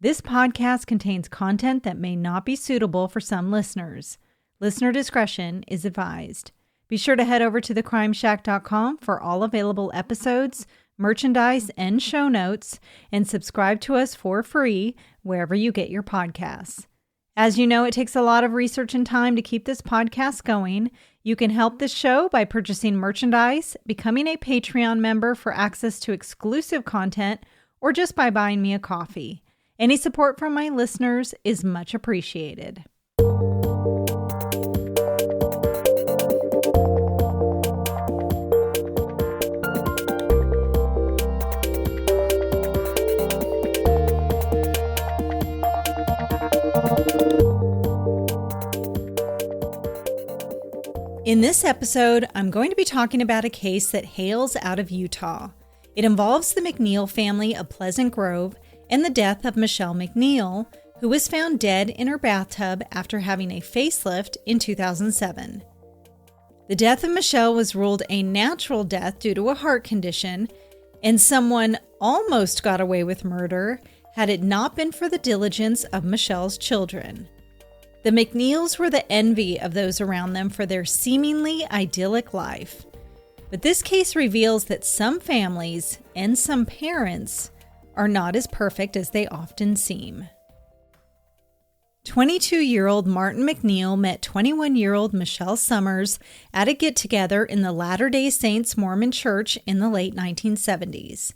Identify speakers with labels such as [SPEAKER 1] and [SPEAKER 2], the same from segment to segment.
[SPEAKER 1] This podcast contains content that may not be suitable for some listeners. Listener discretion is advised. Be sure to head over to thecrimeshack.com for all available episodes, merchandise, and show notes, and subscribe to us for free wherever you get your podcasts. As you know, it takes a lot of research and time to keep this podcast going. You can help this show by purchasing merchandise, becoming a Patreon member for access to exclusive content, or just by buying me a coffee. Any support from my listeners is much appreciated. In this episode, I'm going to be talking about a case that hails out of Utah. It involves the MacNeill family of Pleasant Grove and the death of Michele MacNeill, who was found dead in her bathtub after having a facelift in 2007. The death of Michele was ruled a natural death due to a heart condition, and someone almost got away with murder had it not been for the diligence of Michele's children. The MacNeills were the envy of those around them for their seemingly idyllic life. But this case reveals that some families and some parents are not as perfect as they often seem. 22-year-old Martin MacNeill met 21-year-old Michele Summers at a get-together in the Latter-day Saints Mormon Church in the late 1970s.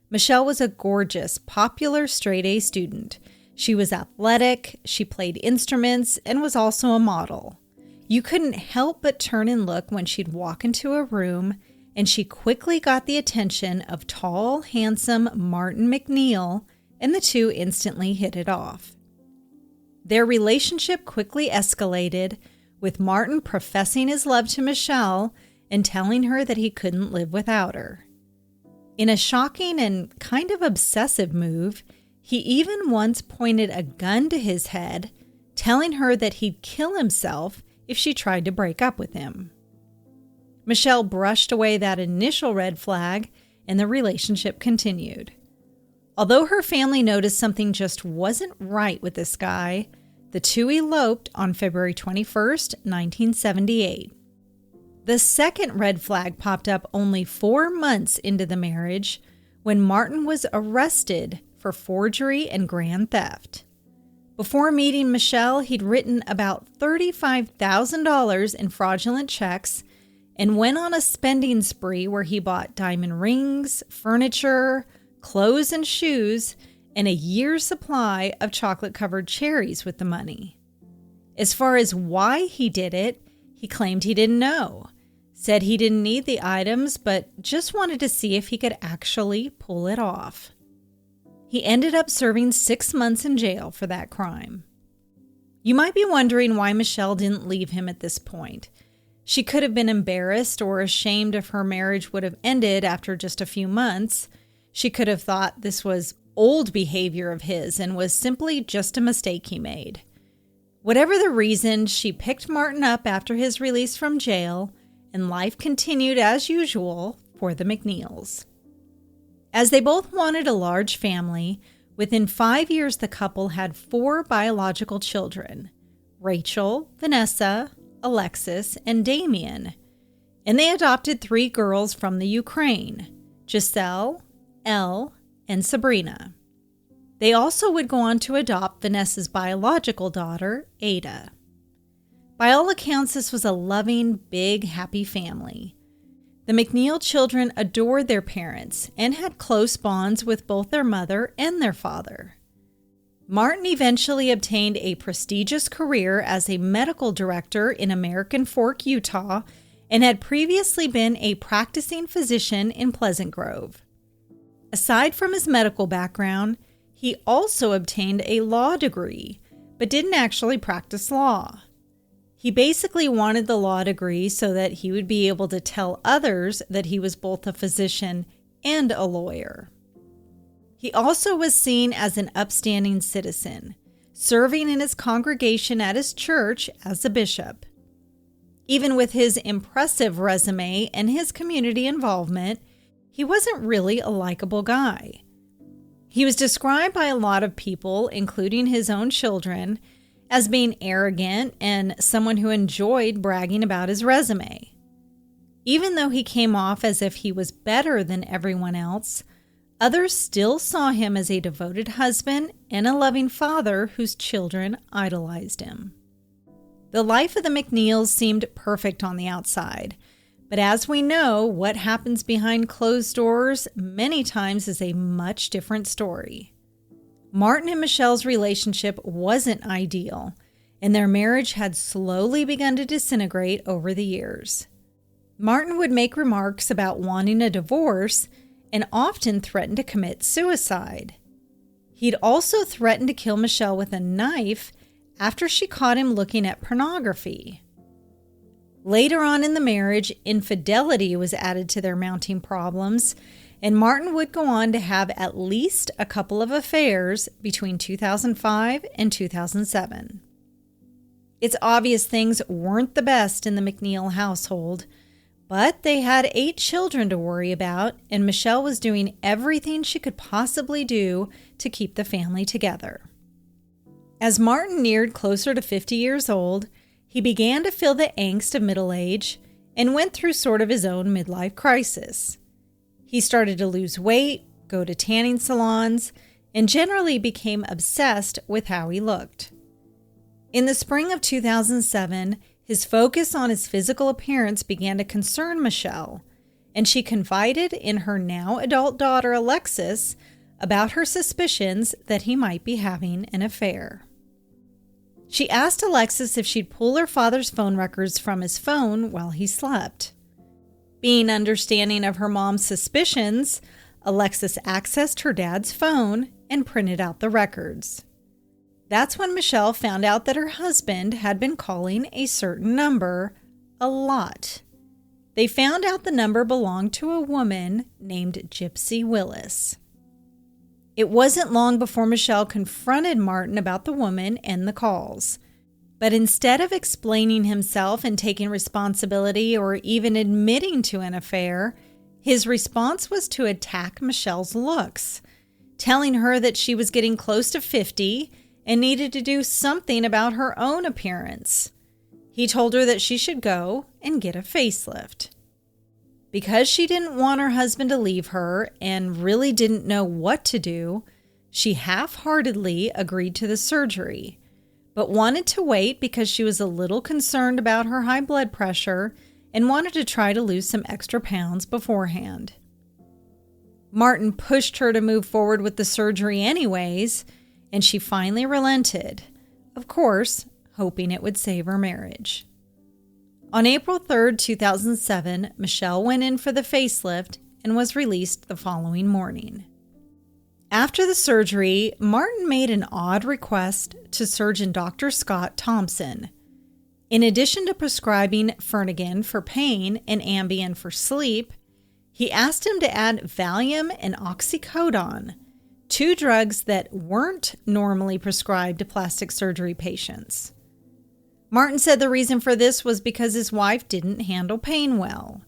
[SPEAKER 1] Michele was a gorgeous, popular straight-A student. She was athletic, she played instruments, and was also a model. You couldn't help but turn and look when she'd walk into a room, and she quickly got the attention of tall, handsome Martin MacNeill, and the two instantly hit it off. Their relationship quickly escalated, with Martin professing his love to Michele and telling her that he couldn't live without her. In a shocking and kind of obsessive move, he even once pointed a gun to his head, telling her that he'd kill himself if she tried to break up with him. Michele brushed away that initial red flag, and the relationship continued. Although her family noticed something just wasn't right with this guy, the two eloped on February 21st, 1978. The second red flag popped up only 4 months into the marriage when Martin was arrested for forgery and grand theft. Before meeting Michele, he'd written about $35,000 in fraudulent checks and went on a spending spree where he bought diamond rings, furniture, clothes and shoes, and a year's supply of chocolate-covered cherries with the money. As far as why he did it, he claimed he didn't know. Said he didn't need the items, but just wanted to see if he could actually pull it off. He ended up serving 6 months in jail for that crime. You might be wondering why Michele didn't leave him at this point. She could have been embarrassed or ashamed if her marriage would have ended after just a few months. She could have thought this was old behavior of his and was simply just a mistake he made. Whatever the reason, she picked Martin up after his release from jail, and life continued as usual for the MacNeills. As they both wanted a large family, within 5 years the couple had 4 biological children: Rachel, Vanessa, Alexis, and Damien. And they adopted 3 girls from the Ukraine: Giselle, Elle, and Sabrina. They also would go on to adopt Vanessa's biological daughter, Ada. By all accounts, this was a loving, big, happy family. The MacNeill children adored their parents and had close bonds with both their mother and their father. Martin eventually obtained a prestigious career as a medical director in American Fork, Utah, and had previously been a practicing physician in Pleasant Grove. Aside from his medical background, he also obtained a law degree, but didn't actually practice law. He basically wanted the law degree so that he would be able to tell others that he was both a physician and a lawyer. He also was seen as an upstanding citizen, serving in his congregation at his church as a bishop. Even with his impressive resume and his community involvement, he wasn't really a likable guy. He was described by a lot of people, including his own children, as being arrogant and someone who enjoyed bragging about his resume. Even though he came off as if he was better than everyone else, others still saw him as a devoted husband and a loving father whose children idolized him. The life of the MacNeills seemed perfect on the outside, but as we know, what happens behind closed doors many times is a much different story. Martin and Michelle's relationship wasn't ideal, and their marriage had slowly begun to disintegrate over the years. Martin would make remarks about wanting a divorce and often threatened to commit suicide. He'd also threatened to kill Michelle with a knife after she caught him looking at pornography. Later on in the marriage, infidelity was added to their mounting problems, and Martin would go on to have at least a couple of affairs between 2005 and 2007. It's obvious things weren't the best in the MacNeill household, but they had 8 children to worry about, and Michelle was doing everything she could possibly do to keep the family together. As Martin neared closer to 50 years old, he began to feel the angst of middle age and went through sort of his own midlife crisis. He started to lose weight, go to tanning salons, and generally became obsessed with how he looked. In the spring of 2007, his focus on his physical appearance began to concern Michelle, and she confided in her now adult daughter Alexis about her suspicions that he might be having an affair. She asked Alexis if she'd pull her father's phone records from his phone while he slept. Being understanding of her mom's suspicions, Alexis accessed her dad's phone and printed out the records. That's when Michelle found out that her husband had been calling a certain number a lot. They found out the number belonged to a woman named Gypsy Willis. It wasn't long before Michelle confronted Martin about the woman and the calls. But instead of explaining himself and taking responsibility or even admitting to an affair, his response was to attack Michelle's looks, telling her that she was getting close to 50 and needed to do something about her own appearance. He told her that she should go and get a facelift. Because she didn't want her husband to leave her and really didn't know what to do, she half-heartedly agreed to the surgery, but wanted to wait because she was a little concerned about her high blood pressure and wanted to try to lose some extra pounds beforehand. Martin pushed her to move forward with the surgery anyways, and she finally relented, of course, hoping it would save her marriage. On April 3rd, 2007, Michelle went in for the facelift and was released the following morning. After the surgery, Martin made an odd request to surgeon Dr. Scott Thompson. In addition to prescribing Fernigan for pain and Ambien for sleep, he asked him to add Valium and oxycodone, 2 drugs that weren't normally prescribed to plastic surgery patients. Martin said the reason for this was because his wife didn't handle pain well.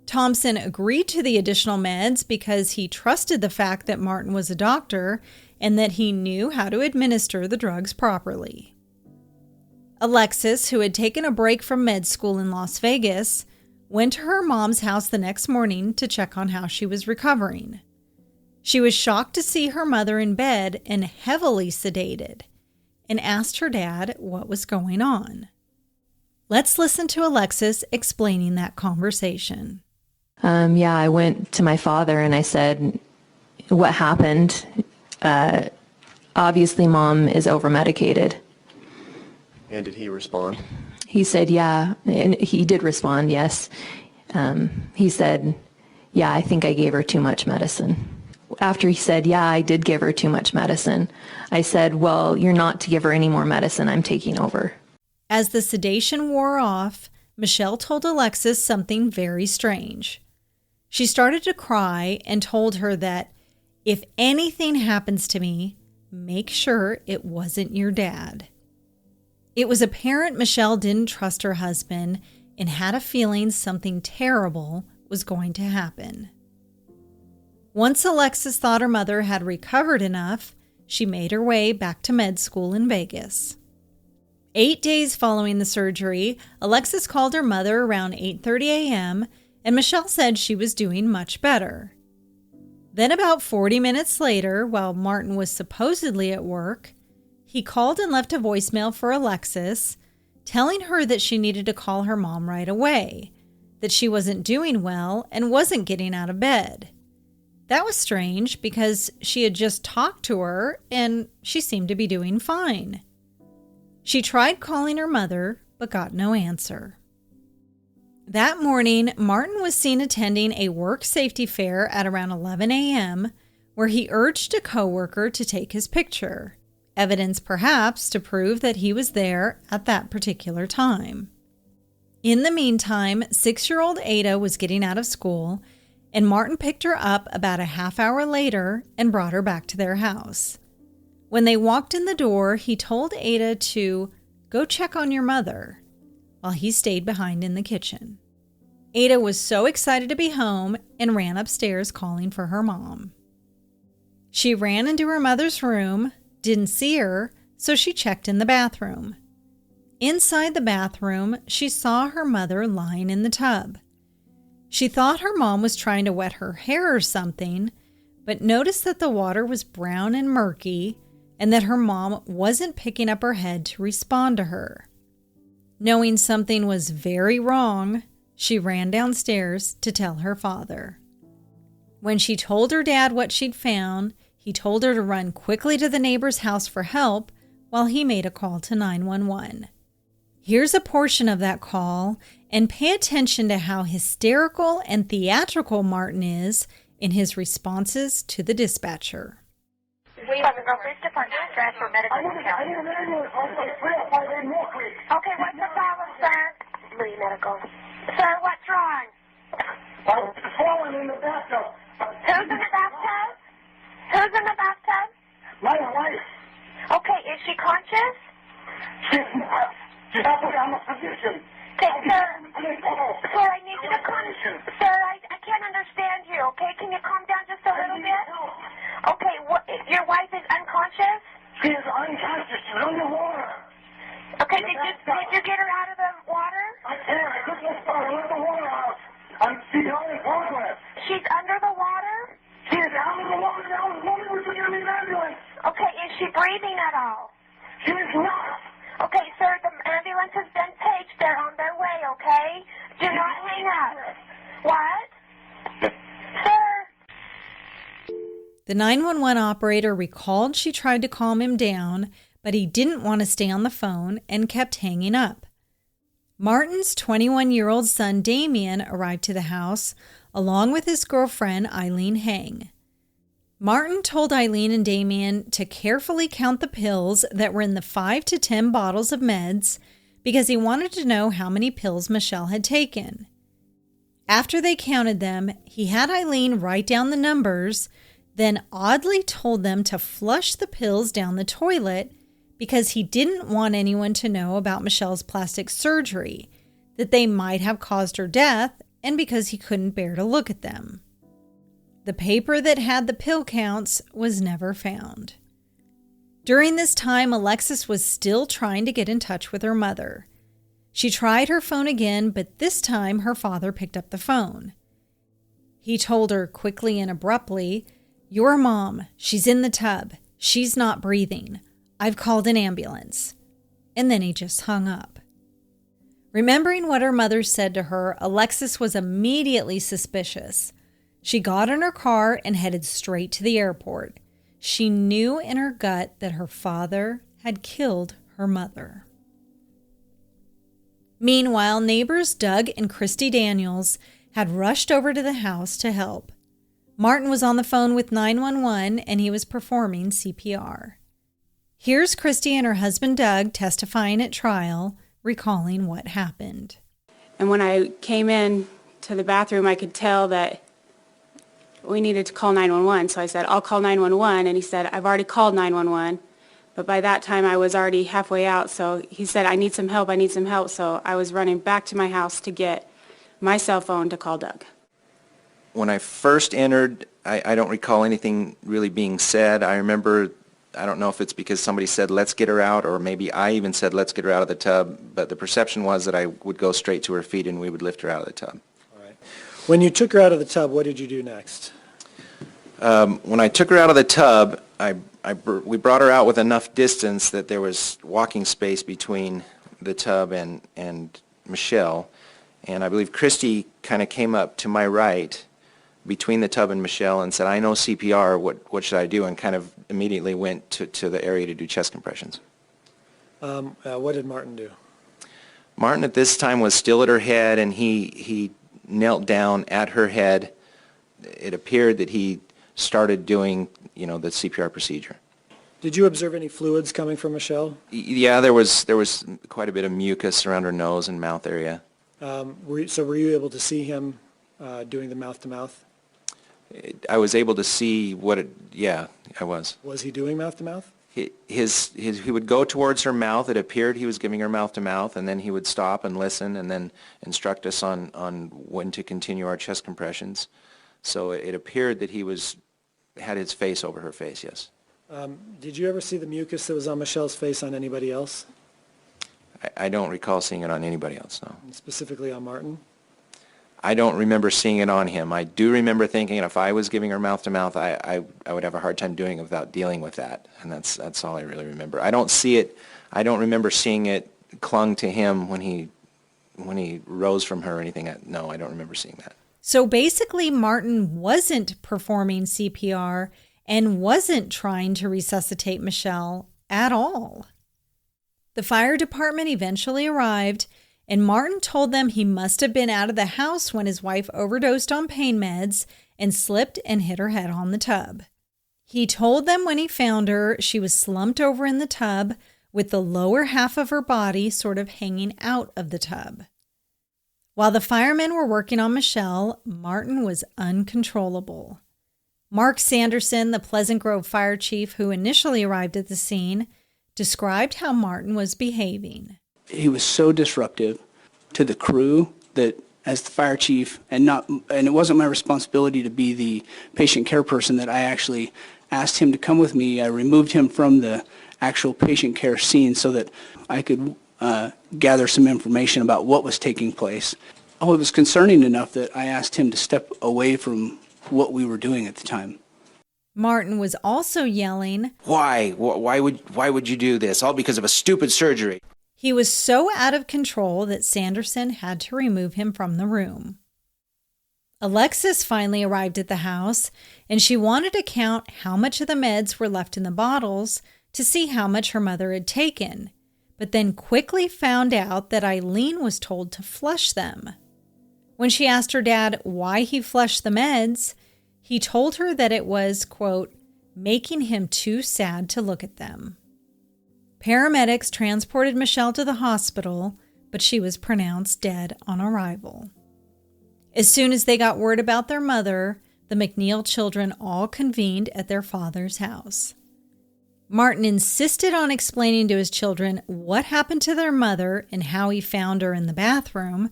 [SPEAKER 1] Thompson agreed to the additional meds because he trusted the fact that Martin was a doctor and that he knew how to administer the drugs properly. Alexis, who had taken a break from med school in Las Vegas, went to her mom's house the next morning to check on how she was recovering. She was shocked to see her mother in bed and heavily sedated, and asked her dad what was going on. Let's listen to Alexis explaining that conversation.
[SPEAKER 2] I went to my father and I said, what happened? Obviously, Mom is over-medicated.
[SPEAKER 3] And did he respond?
[SPEAKER 2] He said, yeah, and he did respond, yes. He said, yeah, I think I gave her too much medicine. After he said, yeah, I did give her too much medicine, I said, well, you're not to give her any more medicine. I'm taking over.
[SPEAKER 1] As the sedation wore off, Michelle told Alexis something very strange. She started to cry and told her that if anything happens to me, make sure it wasn't your dad. It was apparent Michelle didn't trust her husband and had a feeling something terrible was going to happen. Once Alexis thought her mother had recovered enough, she made her way back to med school in Vegas. 8 days following the surgery, Alexis called her mother around 8:30 a.m., and Michele said she was doing much better. Then about 40 minutes later, while Martin was supposedly at work, he called and left a voicemail for Alexis, telling her that she needed to call her mom right away, that she wasn't doing well and wasn't getting out of bed. That was strange because she had just talked to her and she seemed to be doing fine. She tried calling her mother, but got no answer. That morning, Martin was seen attending a work safety fair at around 11 a.m., where he urged a coworker to take his picture, evidence perhaps to prove that he was there at that particular time. In the meantime, 6-year-old Ada was getting out of school, and Martin picked her up about a half hour later and brought her back to their house. When they walked in the door, he told Ada to go check on your mother, while he stayed behind in the kitchen. Ada was so excited to be home and ran upstairs calling for her mom. She ran into her mother's room, didn't see her, so she checked in the bathroom. Inside the bathroom, she saw her mother lying in the tub. She thought her mom was trying to wet her hair or something, but noticed that the water was brown and murky and that her mom wasn't picking up her head to respond to her. Knowing something was very wrong, she ran downstairs to tell her father. When she told her dad what she'd found, he told her to run quickly to the neighbor's house for help while he made a call to 911. Here's a portion of that call, and pay attention to how hysterical and theatrical Martin is in his responses to the dispatcher.
[SPEAKER 4] We have a police department address for medical care. Okay, what's the problem, sir? Lee Medical. Sir, what's wrong?
[SPEAKER 5] I'm falling in the bathtub.
[SPEAKER 4] Who's in the bathtub? Who's in the bathtub?
[SPEAKER 5] My wife.
[SPEAKER 4] Okay, is she conscious?
[SPEAKER 5] She's not. She's not on a position.
[SPEAKER 4] Okay, sir. Sir, I need you to calm. Sir, I can't understand you, okay? Can you calm down just a little bit? Okay, your wife is unconscious?
[SPEAKER 5] She is unconscious. She's underwater.
[SPEAKER 4] Okay, did you get her out of the water?
[SPEAKER 5] I can't. I couldn't let the water out. She's in progress.
[SPEAKER 4] She's under the water?
[SPEAKER 5] She is out of the water now. The woman was in an ambulance.
[SPEAKER 4] Okay, is she breathing at all?
[SPEAKER 5] She is not.
[SPEAKER 4] Okay, sir, the ambulance has been paged. They're on their way, okay? Do not hang up. What? Sir?
[SPEAKER 1] The 911 operator recalled she tried to calm him down, but he didn't want to stay on the phone and kept hanging up. Martin's 21-year-old son Damien arrived to the house along with his girlfriend Eileen Hang. Martin told Eileen and Damien to carefully count the pills that were in the 5 to 10 bottles of meds because he wanted to know how many pills Michele had taken. After they counted them, he had Eileen write down the numbers, then oddly told them to flush the pills down the toilet because he didn't want anyone to know about Michele's plastic surgery, that they might have caused her death, and because he couldn't bear to look at them. The paper that had the pill counts was never found. During this time, Alexis was still trying to get in touch with her mother. She tried her phone again, but this time her father picked up the phone. He told her quickly and abruptly, "Your mom, she's in the tub. She's not breathing. I've called an ambulance." And then he just hung up. Remembering what her mother said to her, Alexis was immediately suspicious. She got in her car and headed straight to the airport. She knew in her gut that her father had killed her mother. Meanwhile, neighbors Doug and Christy Daniels had rushed over to the house to help. Martin was on the phone with 911 and he was performing CPR. Here's Christy and her husband Doug testifying at trial, recalling what happened.
[SPEAKER 6] And when I came in to the bathroom, I could tell that we needed to call 911. So I said, "I'll call 911." And he said, "I've already called 911. But by that time, I was already halfway out. So he said, "I need some help. I need some help." So I was running back to my house to get my cell phone to call Doug.
[SPEAKER 7] when I first entered, I don't recall anything really being said. I remember, I don't know if it's because somebody said, let's get her out, or maybe I even said, let's get her out of the tub, but the perception was that I would go straight to her feet and we would lift her out of the tub.
[SPEAKER 8] All right. When you took her out of the tub, what did you do next?
[SPEAKER 7] When I took her out of the tub, we brought her out with enough distance that there was walking space between the tub and Michelle, and I believe Christy kind of came up to my right between the tub and Michelle and said, I know CPR, what should I do, and kind of immediately went to the area to do chest compressions.
[SPEAKER 8] What did Martin do?
[SPEAKER 7] Martin at this time was still at her head, and he knelt down at her head. It appeared that he started doing, the CPR procedure.
[SPEAKER 8] Did you observe any fluids coming from Michelle?
[SPEAKER 7] Yeah, there was quite a bit of mucus around her nose and mouth area.
[SPEAKER 8] Were you able to see him doing the mouth-to-mouth?
[SPEAKER 7] I was able to see I was.
[SPEAKER 8] Was he doing mouth-to-mouth?
[SPEAKER 7] He would go towards her mouth. It appeared he was giving her mouth-to-mouth, and then he would stop and listen and then instruct us on when to continue our chest compressions. So it appeared that he had his face over her face, yes.
[SPEAKER 8] Did you ever see the mucus that was on Michelle's face on anybody else?
[SPEAKER 7] I don't recall seeing it on anybody else, no.
[SPEAKER 8] And specifically on Martin?
[SPEAKER 7] I don't remember seeing it on him. I do remember thinking if I was giving her mouth-to-mouth, I would have a hard time doing it without dealing with that, and that's all I really remember. I don't remember seeing it clung to him when he rose from her or anything. No, I don't remember seeing that.
[SPEAKER 1] So basically, Martin wasn't performing CPR and wasn't trying to resuscitate Michelle at all. The fire department eventually arrived, and Martin told them he must have been out of the house when his wife overdosed on pain meds and slipped and hit her head on the tub. He told them when he found her, she was slumped over in the tub with the lower half of her body sort of hanging out of the tub. While the firemen were working on Michelle, Martin was uncontrollable. Mark Sanderson, the Pleasant Grove fire chief who initially arrived at the scene, described how Martin was behaving.
[SPEAKER 9] He was so disruptive to the crew that as the fire chief, and it wasn't my responsibility to be the patient care person, that I actually asked him to come with me. I removed him from the actual patient care scene so that I could gather some information about what was taking place. Oh, it was concerning enough that I asked him to step away from what we were doing at the time.
[SPEAKER 1] Martin was also yelling,
[SPEAKER 7] Why would you do this? All because of a stupid surgery.
[SPEAKER 1] He was so out of control that Sanderson had to remove him from the room. Alexis finally arrived at the house, and she wanted to count how much of the meds were left in the bottles to see how much her mother had taken, but then quickly found out that Eileen was told to flush them. When she asked her dad why he flushed the meds, he told her that it was, quote, making him too sad to look at them. Paramedics transported Michelle to the hospital, but she was pronounced dead on arrival. As soon as they got word about their mother, the MacNeill children all convened at their father's house. Martin insisted on explaining to his children what happened to their mother and how he found her in the bathroom,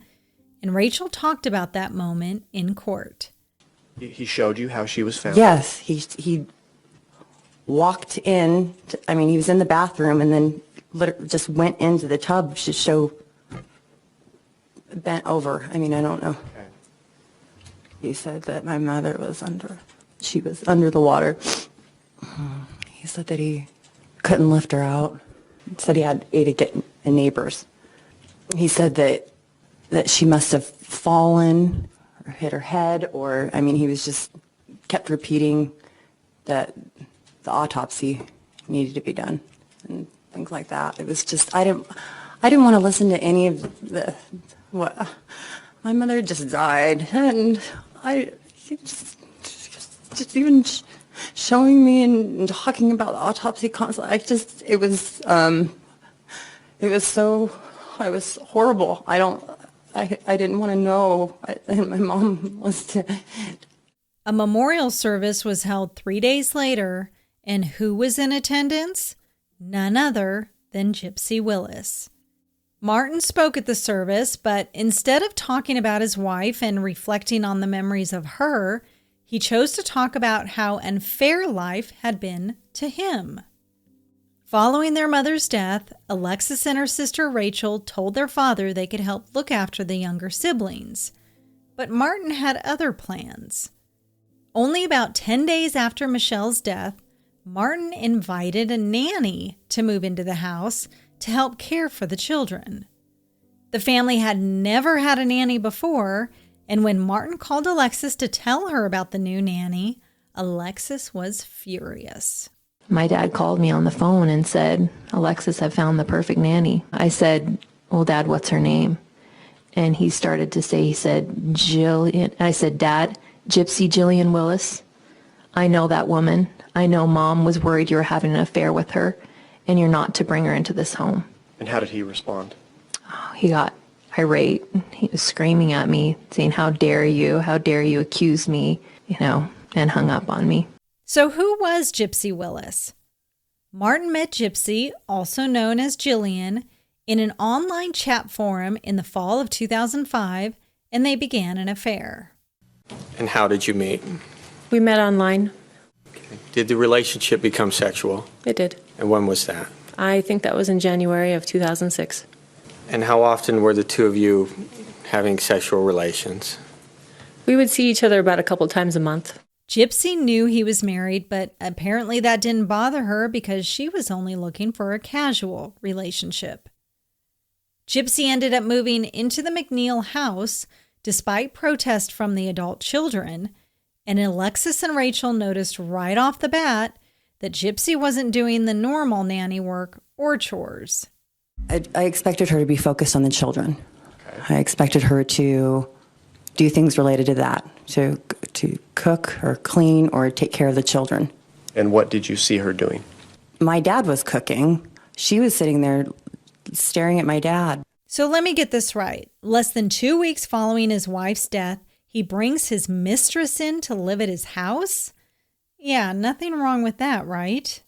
[SPEAKER 1] and Rachel talked about that moment in court.
[SPEAKER 3] He showed you how she was found?
[SPEAKER 10] Yes, he walked in, he was in the bathroom and then just went into the tub to show, bent over. I don't know.
[SPEAKER 3] Okay.
[SPEAKER 10] He said that my mother was she was under the water. He said that he couldn't lift her out. He said he had to get a neighbor's. He said that she must have fallen or hit her head, or, he was just kept repeating that the autopsy needed to be done and things like that. It was just, I didn't want to listen to any of what my mother just died, and just even showing me and talking about the autopsy constantly. It was horrible. I didn't want to know, and my mom was dead.
[SPEAKER 1] A memorial service was held 3 days later, and who was in attendance? None other than Gypsy Willis. Martin spoke at the service, but instead of talking about his wife and reflecting on the memories of her, he chose to talk about how unfair life had been to him. Following their mother's death, Alexis and her sister Rachel told their father they could help look after the younger siblings. But Martin had other plans. Only about 10 days after Michelle's death, Martin invited a nanny to move into the house to help care for the children. The family had never had a nanny before, and when Martin called Alexis to tell her about the new nanny, Alexis was furious.
[SPEAKER 2] My dad called me on the phone and said, Alexis, I've found the perfect nanny. I said, well, Dad, what's her name? And he started to say, he said, Jillian. I said, Dad, Gypsy Jillian Willis. I know that woman. I know Mom was worried you were having an affair with her, and you're not to bring her into this home.
[SPEAKER 3] And how did he respond?
[SPEAKER 2] Oh, he got irate. He was screaming at me, saying, how dare you accuse me, and hung up on me.
[SPEAKER 1] So who was Gypsy Willis? Martin met Gypsy, also known as Jillian, in an online chat forum in the fall of 2005, and they began an affair.
[SPEAKER 11] And how did you meet?
[SPEAKER 12] We met online.
[SPEAKER 11] Okay. Did the relationship become sexual?
[SPEAKER 12] It did.
[SPEAKER 11] And when was that?
[SPEAKER 12] I think that was in January of 2006.
[SPEAKER 11] And how often were the two of you having sexual relations?
[SPEAKER 12] We would see each other about a couple times a month.
[SPEAKER 1] Gypsy knew he was married, but apparently that didn't bother her because she was only looking for a casual relationship. Gypsy ended up moving into the MacNeill house despite protest from the adult children, and Alexis and Rachel noticed right off the bat that Gypsy wasn't doing the normal nanny work or chores.
[SPEAKER 10] I expected her to be focused on the children. Okay. I expected her to do things related to that, to cook or clean or take care of the children.
[SPEAKER 3] And what did you see her doing?
[SPEAKER 10] My dad was cooking. She was sitting there staring at my dad.
[SPEAKER 1] So let me get this right. Less than 2 weeks following his wife's death, he brings his mistress in to live at his house? Yeah, nothing wrong with that, right?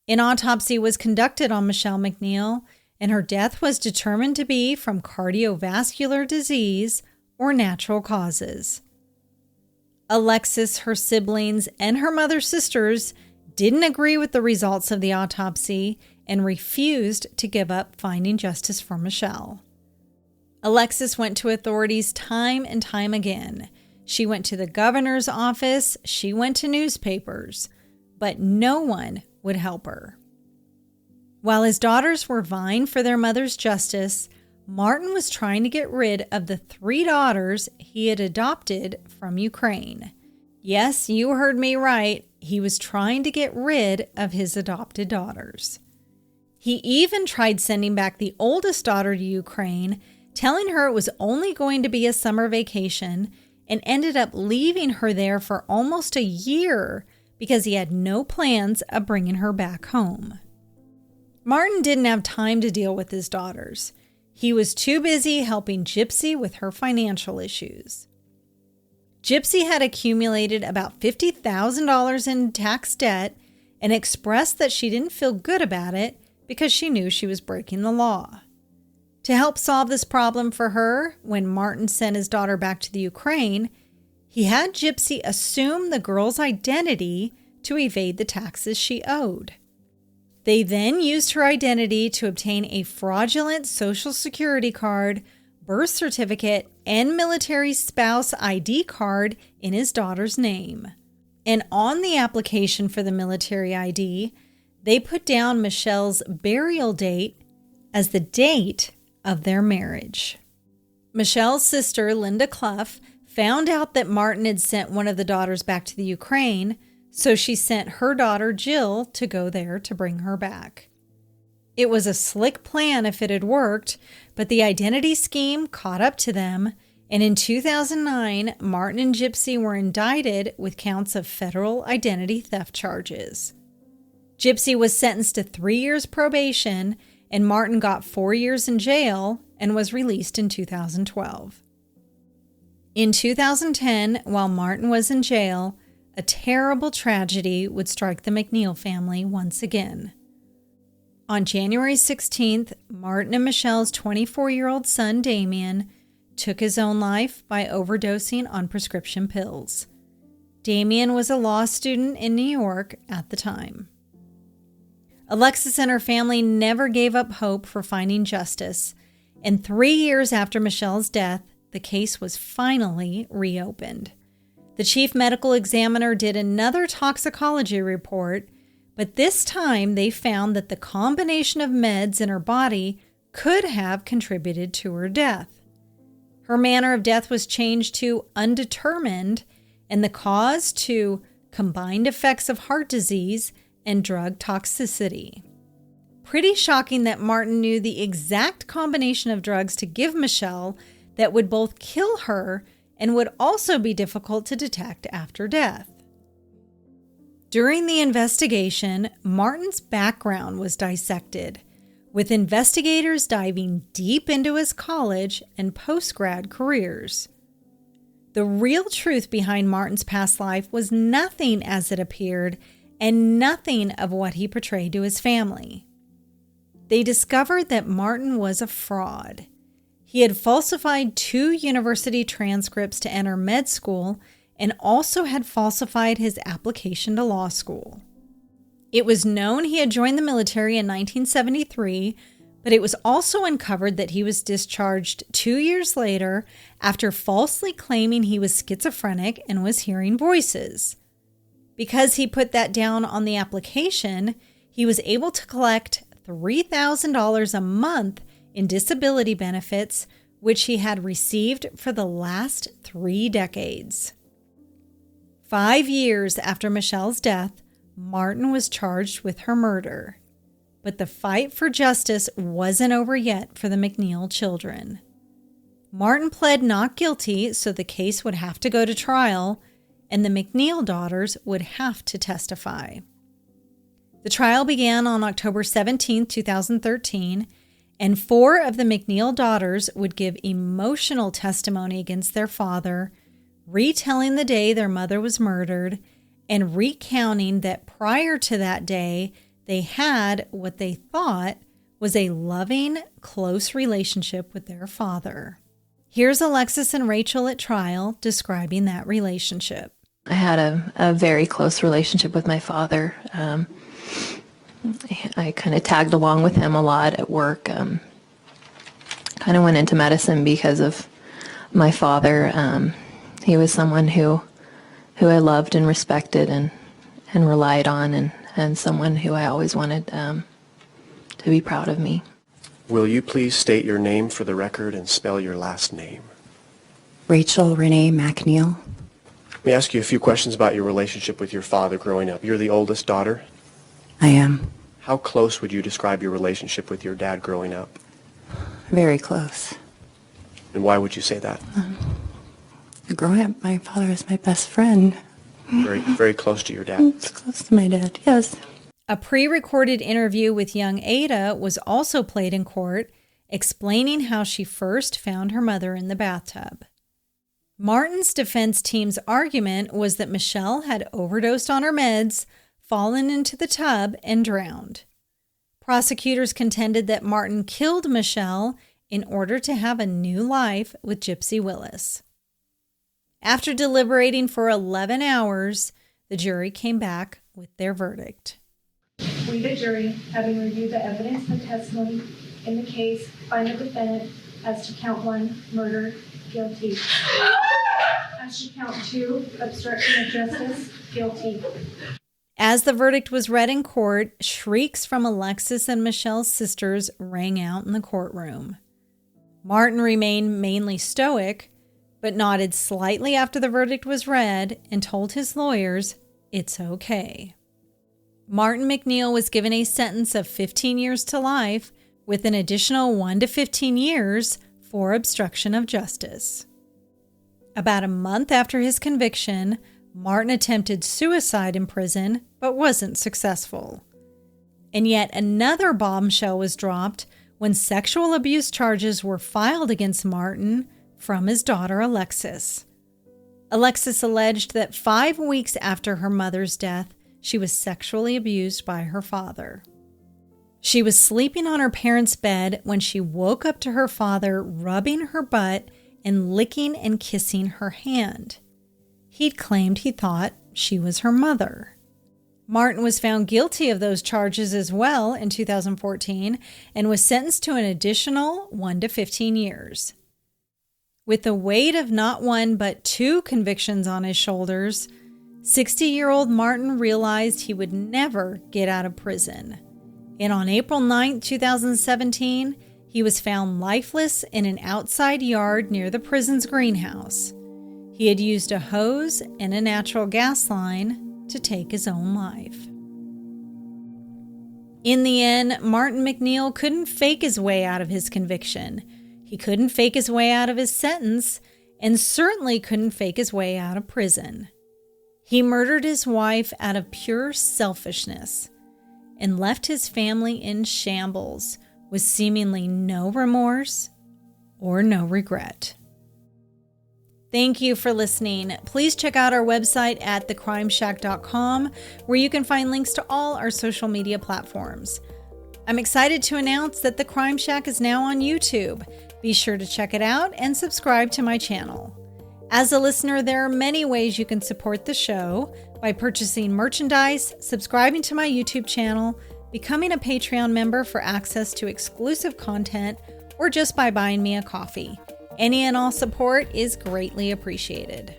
[SPEAKER 1] An autopsy was conducted on Michele MacNeill, and her death was determined to be from cardiovascular disease or natural causes. Alexis, her siblings, and her mother's sisters didn't agree with the results of the autopsy and refused to give up finding justice for Michele. Alexis went to authorities time and time again. She went to the governor's office, she went to newspapers, but no one would help her. While his daughters were vying for their mother's justice, Martin was trying to get rid of the 3 daughters he had adopted from Ukraine. Yes, you heard me right. He was trying to get rid of his adopted daughters. He even tried sending back the oldest daughter to Ukraine, telling her it was only going to be a summer vacation, and ended up leaving her there for almost a year because he had no plans of bringing her back home. Martin didn't have time to deal with his daughters. He was too busy helping Gypsy with her financial issues. Gypsy had accumulated about $50,000 in tax debt and expressed that she didn't feel good about it because she knew she was breaking the law. To help solve this problem for her, when Martin sent his daughter back to the Ukraine, he had Gypsy assume the girl's identity to evade the taxes she owed. They then used her identity to obtain a fraudulent Social Security card, birth certificate, and military spouse ID card in his daughter's name. And on the application for the military ID, they put down Michelle's burial date as the date of their marriage. Michelle's sister, Linda Clough, found out that Martin had sent one of the daughters back to the Ukraine, so she sent her daughter, Jill, to go there to bring her back. It was a slick plan if it had worked, but the identity scheme caught up to them, and in 2009, Martin and Gypsy were indicted with counts of federal identity theft charges. Gypsy was sentenced to 3 years probation, and Martin got 4 years in jail and was released in 2012. In 2010, while Martin was in jail, a terrible tragedy would strike the MacNeill family once again. On January 16th, Martin and Michelle's 24-year-old son, Damien, took his own life by overdosing on prescription pills. Damien was a law student in New York at the time. Alexis and her family never gave up hope for finding justice, and 3 years after Michelle's death, the case was finally reopened. The chief medical examiner did another toxicology report, but this time they found that the combination of meds in her body could have contributed to her death. Her manner of death was changed to undetermined, and the cause to combined effects of heart disease and drug toxicity. Pretty shocking that Martin knew the exact combination of drugs to give Michelle that would both kill her and would also be difficult to detect after death. During the investigation, Martin's background was dissected, with investigators diving deep into his college and post-grad careers. The real truth behind Martin's past life was nothing as it appeared, and nothing of what he portrayed to his family. They discovered that Martin was a fraud. He had falsified 2 university transcripts to enter med school and also had falsified his application to law school. It was known he had joined the military in 1973, but it was also uncovered that he was discharged 2 years later after falsely claiming he was schizophrenic and was hearing voices. Because he put that down on the application, he was able to collect $3,000 a month in disability benefits, which he had received for the last 3 decades. 5 years after Michelle's death, Martin was charged with her murder. But the fight for justice wasn't over yet for the MacNeill children. Martin pled not guilty, so the case would have to go to trial, and the MacNeill daughters would have to testify. The trial began on October 17, 2013, and 4 of the MacNeill daughters would give emotional testimony against their father, retelling the day their mother was murdered and recounting that prior to that day, they had what they thought was a loving, close relationship with their father. Here's Alexis and Rachel at trial describing that relationship.
[SPEAKER 2] I had a very close relationship with my father. I kind of tagged along with him a lot at work. Kind of went into medicine because of my father. He was someone who I loved and respected and relied on, and someone who I always wanted to be proud of me.
[SPEAKER 3] Will you please state your name for the record and spell your last name?
[SPEAKER 10] Rachel Renee MacNeill.
[SPEAKER 3] Let me ask you a few questions about your relationship with your father growing up. You're the oldest daughter?
[SPEAKER 10] I am.
[SPEAKER 3] How close would you describe your relationship with your dad growing up?
[SPEAKER 10] Very close.
[SPEAKER 3] And why would you say that?
[SPEAKER 10] Growing up, my father was my best friend.
[SPEAKER 3] Very, very close to your dad.
[SPEAKER 10] It's close to my dad, yes.
[SPEAKER 1] A pre-recorded interview with young Ada was also played in court, explaining how she first found her mother in the bathtub. Martin's defense team's argument was that Michelle had overdosed on her meds, fallen into the tub, and drowned. Prosecutors contended that Martin killed Michelle in order to have a new life with Gypsy Willis. After deliberating for 11 hours, the jury came back with their verdict.
[SPEAKER 13] We, the jury, having reviewed the evidence and testimony in the case, find the defendant as to count 1, murder, guilty. As to count 2, obstruction of justice, guilty.
[SPEAKER 1] As the verdict was read in court, shrieks from Alexis and Michelle's sisters rang out in the courtroom. Martin remained mainly stoic, but nodded slightly after the verdict was read and told his lawyers it's okay. Martin MacNeill was given a sentence of 15 years to life with an additional 1 to 15 years for obstruction of justice. About a month after his conviction, Martin attempted suicide in prison but wasn't successful. And yet another bombshell was dropped when sexual abuse charges were filed against Martin from his daughter Alexis. Alexis alleged that 5 weeks after her mother's death, she was sexually abused by her father. She was sleeping on her parents' bed when she woke up to her father rubbing her butt and licking and kissing her hand. He'd claimed he thought she was her mother. Martin was found guilty of those charges as well in 2014 and was sentenced to an additional 1 to 15 years. With the weight of not one but 2 convictions on his shoulders, 60-year-old Martin realized he would never get out of prison. And on April 9, 2017, he was found lifeless in an outside yard near the prison's greenhouse. He had used a hose and a natural gas line to take his own life. In the end, Martin MacNeill couldn't fake his way out of his conviction. He couldn't fake his way out of his sentence, and certainly couldn't fake his way out of prison. He murdered his wife out of pure selfishness and left his family in shambles with seemingly no remorse or no regret. Thank you for listening. Please check out our website at thecrimeshack.com, where you can find links to all our social media platforms. I'm excited to announce that The Crime Shack is now on YouTube. Be sure to check it out and subscribe to my channel. As a listener, there are many ways you can support the show by purchasing merchandise, subscribing to my YouTube channel, becoming a Patreon member for access to exclusive content, or just by buying me a coffee. Any and all support is greatly appreciated.